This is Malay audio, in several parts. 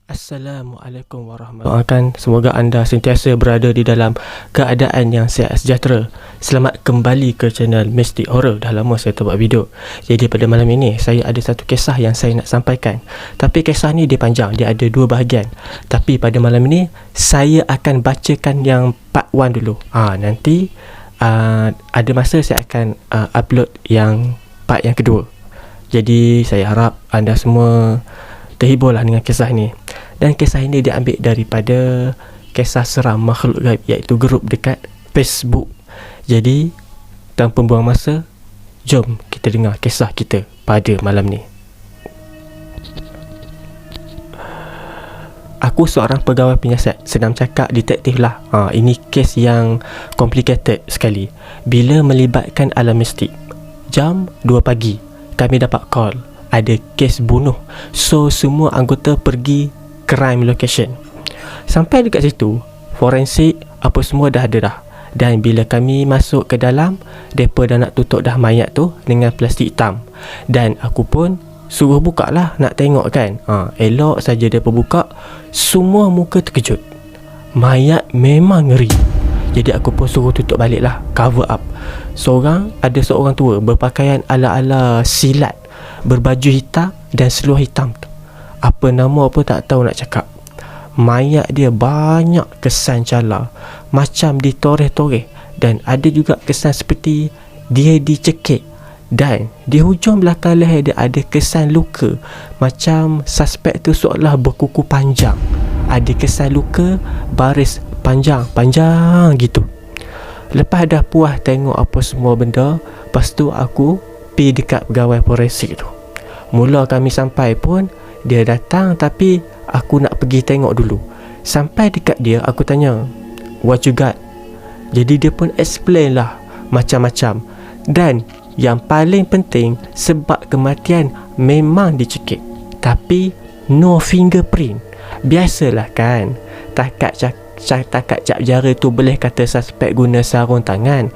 Assalamualaikum warahmatullahi wabarakatuh. Semoga anda sentiasa berada di dalam keadaan yang sihat sejahtera. Selamat kembali ke channel Mystic Horror. Dah lama saya tak buat video. Jadi pada malam ini saya ada satu kisah yang saya nak sampaikan. Tapi kisah ni dia panjang, dia ada dua bahagian. Tapi pada malam ini saya akan bacakan yang part 1 dulu. Nanti ada masa saya akan upload yang part yang kedua. Jadi saya harap anda semua terhiburlah dengan kisah ni. Dan kisah ini diambil daripada kisah seram makhluk gaib, iaitu grup dekat Facebook. Jadi tanpa buang masa, jom kita dengar kisah kita pada malam ni. Aku seorang pegawai penyiasat, senang cakap detektif lah. Ini kes yang complicated sekali bila melibatkan alam mistik. Jam 2 pagi kami dapat call ada kes bunuh. So semua anggota pergi crime location. Sampai dekat situ, forensik apa semua dah ada dah. Dan bila kami masuk ke dalam, mereka dah nak tutup dah mayat tu dengan plastik hitam. Dan aku pun suruh buka lah, nak tengok kan. Elok saja mereka buka, semua muka terkejut. Mayat memang ngeri. Jadi aku pun suruh tutup balik lah, cover up. Ada seorang tua berpakaian ala-ala silat, berbaju hitam dan seluar hitam tu. Apa nama pun tak tahu nak cakap. Mayat dia banyak kesan cala, macam ditoreh-toreh. Dan ada juga kesan seperti dia dicekik. Dan di hujung belakang leher dia ada kesan luka, macam suspek tu seolah berkuku panjang. Ada kesan luka baris panjang gitu. Lepas dah puas tengok apa semua benda, lepas tu aku pergi dekat pegawai forensik tu. Mula kami sampai pun dia datang, tapi aku nak pergi tengok dulu. Sampai dekat dia, aku tanya, "What you got?" Jadi dia pun explain lah macam-macam. Dan yang paling penting, sebab kematian memang dicekik, tapi no fingerprint. Biasalah kan, takat cap jari tu boleh kata suspek guna sarung tangan.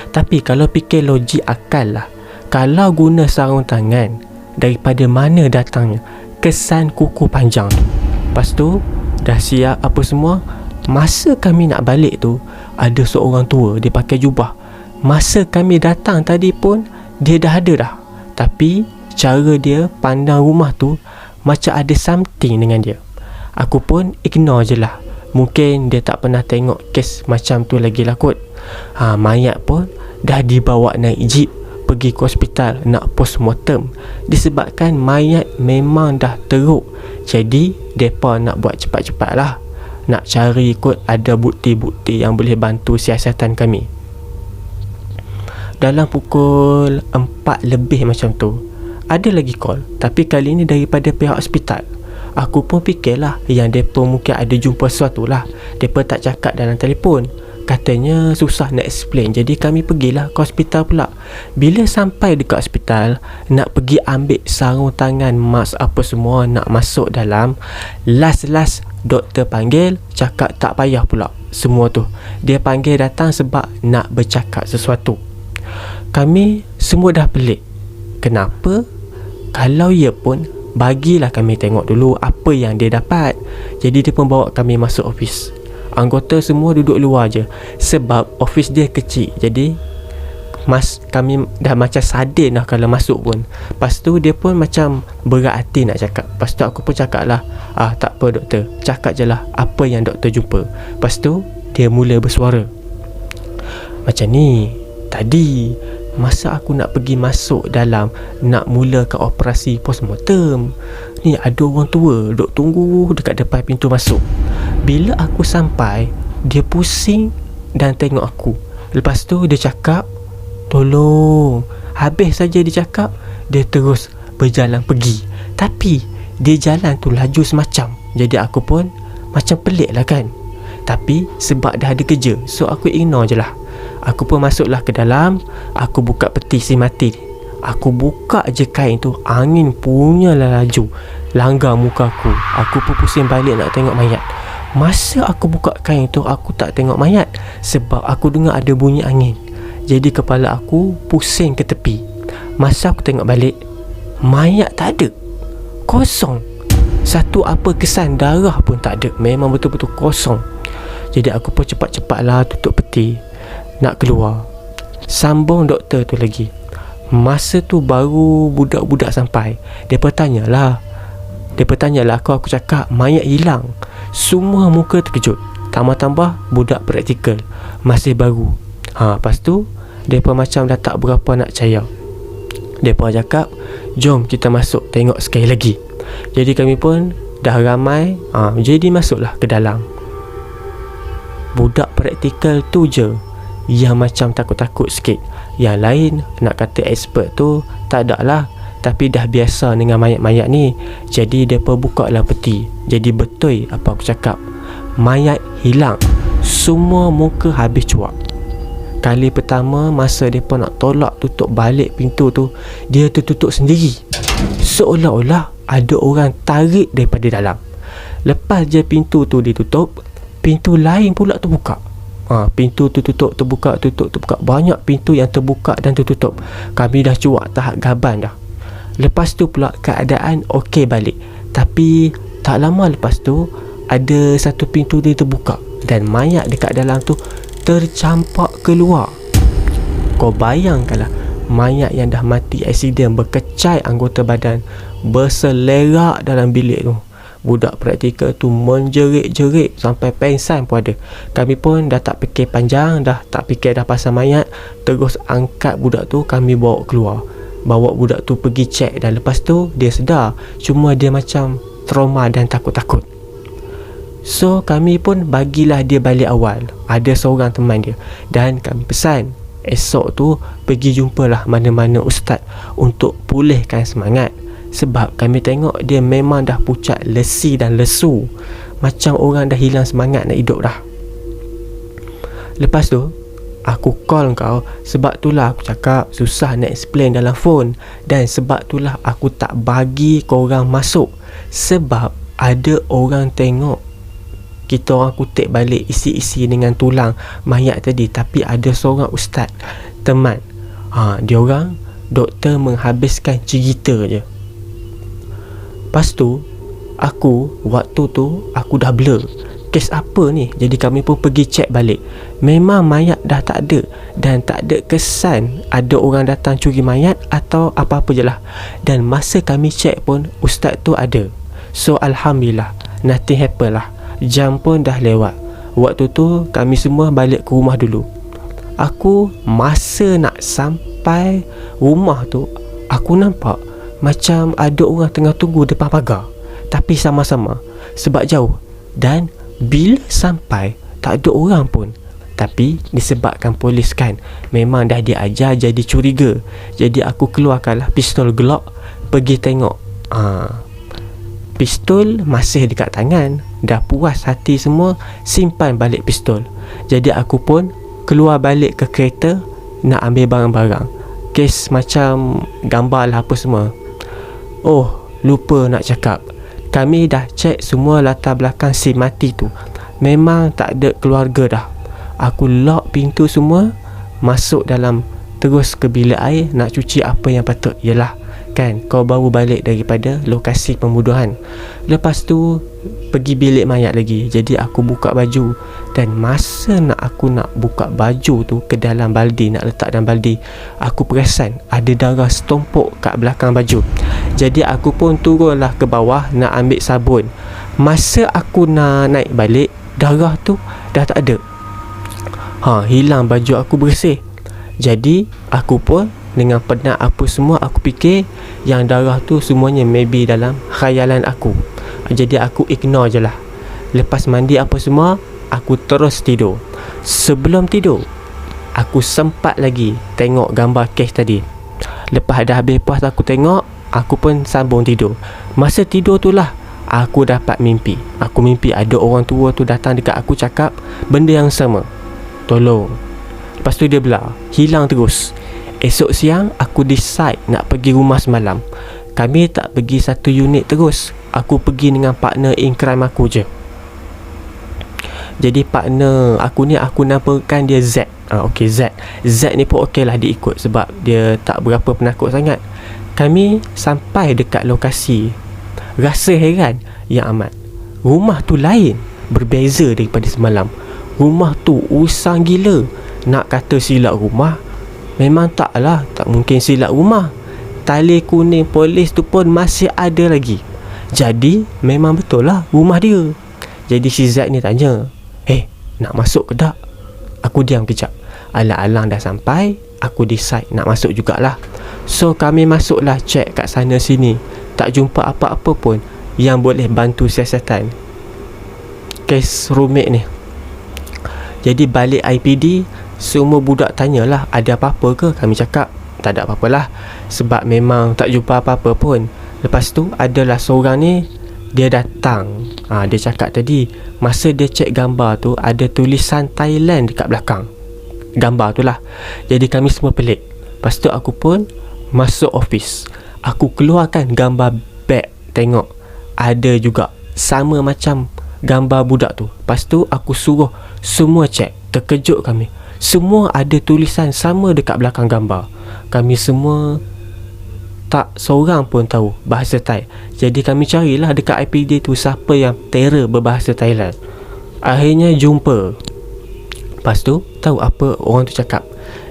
Tapi kalau fikir logik akal lah, kalau guna sarung tangan, daripada mana datangnya kesan kuku panjang tu? Lepas tu dah siap apa semua. Masa kami nak balik tu, ada seorang tua, dia pakai jubah. Masa kami datang tadi pun dia dah ada dah. Tapi cara dia pandang rumah tu macam ada something dengan dia. Aku pun ignore je lah. Mungkin dia tak pernah tengok kes macam tu lagi lah kot. Mayat pun dah dibawa naik jeep pergi ke hospital nak postmortem. Disebabkan mayat memang dah teruk, jadi mereka nak buat cepat-cepat lah, nak cari kot ada bukti-bukti yang boleh bantu siasatan kami. Dalam pukul 4 lebih macam tu, ada lagi call, tapi kali ni daripada pihak hospital. Aku pun fikirlah yang mereka mungkin ada jumpa sesuatu lah. Mereka tak cakap dalam telefon, katanya susah nak explain. Jadi kami pergilah ke hospital pula. Bila sampai dekat hospital, nak pergi ambil sarung tangan, mask apa semua, nak masuk dalam, last doktor panggil, cakap tak payah pula semua tu. Dia panggil datang sebab nak bercakap sesuatu. Kami semua dah pelik. Kenapa? Kalau ia pun, bagilah kami tengok dulu apa yang dia dapat. Jadi dia pun bawa kami masuk office. Anggota semua duduk luar je, sebab office dia kecil. Jadi kami dah macam sadin lah kalau masuk pun. Lepas tu dia pun macam berat hati nak cakap. Lepas tu aku pun cakap lah, tak apa doktor, cakap je lah apa yang doktor jumpa. Lepas tu dia mula bersuara macam ni. Tadi masa aku nak pergi masuk dalam, nak mulakan operasi postmortem ni, ada orang tua duk tunggu dekat depan pintu masuk. Bila aku sampai, dia pusing dan tengok aku. Lepas tu dia cakap, "Tolong." Habis saja dia cakap, dia terus berjalan pergi. Tapi dia jalan tu laju semacam. Jadi aku pun macam pelik lah kan. Tapi sebab dah ada kerja, so aku ignore je lah. Aku pun masuklah ke dalam. Aku buka peti si mati. Aku buka je kain tu, angin punya lah laju langgar muka aku. Aku pun pusing balik nak tengok mayat. Masa aku buka kain tu, aku tak tengok mayat, sebab aku dengar ada bunyi angin. Jadi kepala aku pusing ke tepi. Masa aku tengok balik, mayat tak ada, kosong. Satu apa kesan darah pun tak ada. Memang betul-betul kosong. Jadi aku pun cepat-cepatlah tutup peti, nak keluar. Sambung doktor tu lagi. Masa tu baru budak-budak sampai. Dia bertanyalah aku cakap mayat hilang. Semua muka terkejut. Tambah-tambah budak praktikal, masih baru. Lepas tu mereka macam dah tak berapa nak percaya. Mereka cakap, jom kita masuk tengok sekali lagi. Jadi kami pun dah ramai, jadi masuklah ke dalam. Budak praktikal tu je yang macam takut-takut sikit. Yang lain nak kata expert tu tak ada lah, tapi dah biasa dengan mayat-mayat ni. Jadi mereka buka lah peti. Jadi betul apa aku cakap, mayat hilang. Semua muka habis cuak. Kali pertama masa mereka nak tolak tutup balik pintu tu, dia tertutup sendiri, seolah-olah ada orang tarik daripada dalam. Lepas je pintu tu ditutup, pintu lain pula terbuka. Pintu tu tutup, terbuka, tutup, terbuka. Banyak pintu yang terbuka dan tertutup. Kami dah cuak tahap gaban dah. Lepas tu pula keadaan okey balik. Tapi tak lama lepas tu ada satu pintu dia terbuka dan mayat dekat dalam tu tercampak keluar. Kau bayangkanlah, mayat yang dah mati aksiden berkecai anggota badan berselerak dalam bilik tu. Budak praktikal tu menjerit-jerit sampai pengsan pun ada. Kami pun dah tak fikir panjang, dah tak fikir dah pasal mayat. Terus angkat budak tu, kami bawa keluar. Bawa budak tu pergi cek dan lepas tu dia sedar. Cuma dia macam trauma dan takut-takut. So kami pun bagilah dia balik awal. Ada seorang teman dia dan kami pesan esok tu pergi jumpalah mana-mana ustaz untuk pulihkan semangat. Sebab kami tengok dia memang dah pucat lesi dan lesu, macam orang dah hilang semangat nak hidup dah. Lepas tu aku call kau. Sebab itulah aku cakap susah nak explain dalam phone. Dan sebab itulah aku tak bagi korang masuk. Sebab ada orang tengok kita orang kutip balik isi-isi dengan tulang mayat tadi. Tapi ada seorang ustaz teman, dia orang doktor menghabiskan cerita je. Lepas tu waktu tu aku dah blur. Kes apa ni? Jadi kami pun pergi cek balik. Memang mayat dah tak ada. Dan tak ada kesan ada orang datang curi mayat atau apa-apa je lah. Dan masa kami cek pun ustaz tu ada. So alhamdulillah, nothing happen lah. Jam pun dah lewat. Waktu tu kami semua balik ke rumah dulu. Aku masa nak sampai rumah tu, aku nampak macam ada orang tengah tunggu depan pagar. Tapi sama-sama sebab jauh. Dan bila sampai tak ada orang pun. Tapi disebabkan polis kan, memang dah diajar jadi curiga. Jadi aku keluarkanlah pistol Glock, pergi tengok. Pistol masih dekat tangan. Dah puas hati semua, simpan balik pistol. Jadi aku pun keluar balik ke kereta nak ambil barang-barang. Kes macam gambar lah apa semua. Oh, lupa nak cakap, kami dah cek semua latar belakang si mati tu. Memang tak ada keluarga dah. Aku lock pintu semua, masuk dalam, terus ke bilik air nak cuci apa yang patut. Yelah kan, kau baru balik daripada lokasi pembunuhan. Lepas tu pergi bilik mayat lagi. Jadi aku buka baju. Dan masa aku nak buka baju tu ke dalam baldi, nak letak dalam baldi, aku perasan ada darah setumpuk kat belakang baju. Jadi aku pun turunlah ke bawah nak ambil sabun. Masa aku nak naik balik, darah tu dah tak ada. Hilang baju aku bersih. Jadi aku pun dengan penat apa semua, aku fikir yang darah tu semuanya maybe dalam khayalan aku. Jadi aku ignore je lah. Lepas mandi apa semua, aku terus tidur. Sebelum tidur, aku sempat lagi tengok gambar kes tadi. Lepas dah habis puas aku tengok, aku pun sambung tidur. Masa tidur tu lah aku dapat mimpi. Aku mimpi ada orang tua tu datang dekat aku cakap benda yang sama, tolong. Lepas tu dia belah, hilang terus. Esok siang aku decide nak pergi rumah semalam. Kami tak pergi satu unit terus. Aku pergi dengan partner in crime aku je. Jadi partner aku ni, aku namakan dia Z. Okay, Z. Z ni pun okey lah dia ikut sebab dia tak berapa penakut sangat. Kami sampai dekat lokasi. Rasa heran yang amat. Rumah tu lain, berbeza daripada semalam. Rumah tu usang gila. Nak kata silap rumah, memang taklah, tak mungkin silap rumah. Tali kuning polis tu pun masih ada lagi. Jadi memang betul lah rumah dia. Jadi si Z ni tanya, nak masuk ke tak? Aku diam kejap. Alang-alang dah sampai, aku decide nak masuk jugalah. So kami masuklah, check kat sana sini. Tak jumpa apa-apa pun yang boleh bantu siasatan kes rumit ni. Jadi balik IPD, semua budak tanyalah ada apa-apa ke. Kami cakap tak ada apa-apalah, sebab memang tak jumpa apa-apa pun. Lepas tu adalah seorang ni, dia datang. Dia cakap tadi masa dia cek gambar tu ada tulisan Thailand dekat belakang gambar tu lah. Jadi kami semua pelik. Lepas tu aku pun masuk office. Aku keluarkan gambar beg, tengok ada juga sama macam gambar budak tu. Lepas tu aku suruh semua cek. Terkejut kami, semua ada tulisan sama dekat belakang gambar. Kami semua tak seorang pun tahu bahasa Thai. Jadi kami carilah dekat IPD tu siapa yang terror berbahasa Thailand. Akhirnya jumpa. Lepas tu tahu apa orang tu cakap?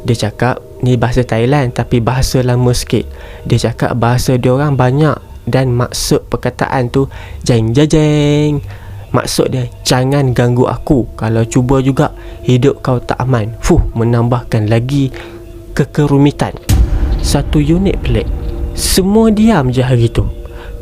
Dia cakap ni bahasa Thailand tapi bahasa lama sikit. Dia cakap bahasa diorang banyak dan maksud perkataan tu jeng jeng. Maksud dia, jangan ganggu aku. Kalau cuba juga, hidup kau tak aman. Menambahkan lagi kekerumitan. Satu unit pelik. Semua diam je hari tu.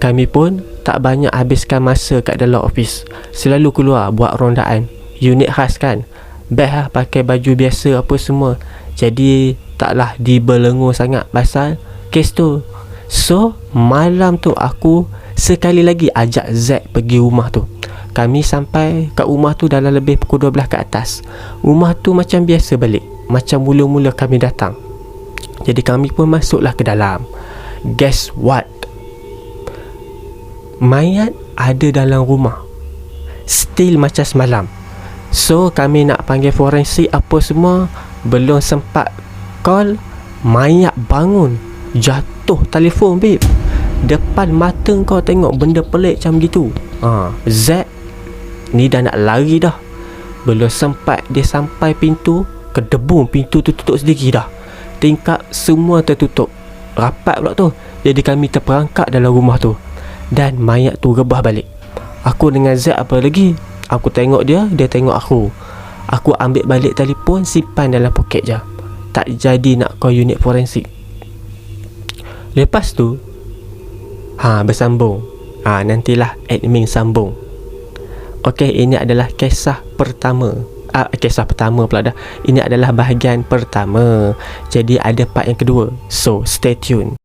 Kami pun tak banyak habiskan masa kat dalam office. Selalu keluar buat rondaan. Unit khas kan, best lah, pakai baju biasa apa semua. Jadi taklah dibelengur sangat pasal kes tu. So malam tu aku sekali lagi ajak Z pergi rumah tu. Kami sampai kat rumah tu dalam lebih pukul 12 ke atas. Rumah tu macam biasa balik, macam mula-mula kami datang. Jadi kami pun masuklah ke dalam. Guess what? Mayat ada dalam rumah, still macam semalam. So kami nak panggil forensik apa semua, belum sempat call, mayat bangun, jatuh telefon babe. Depan mata kau tengok benda pelik macam gitu. Z ni dah nak lari dah. Belum sempat dia sampai pintu, kedebung pintu tu tutup sendiri dah. Tingkap semua tertutup rapat pula tu. Jadi kami terperangkap dalam rumah tu. Dan mayat tu rebah balik. Aku dengan Z apa lagi? Aku tengok dia, dia tengok aku. Aku ambil balik telefon, simpan dalam poket je. Tak jadi nak call unit forensik. Lepas tu bersambung. Nantilah admin sambung. Okey, ini adalah kisah pertama. Kisah pertama pula dah. Ini adalah bahagian pertama. Jadi ada part yang kedua. So stay tune.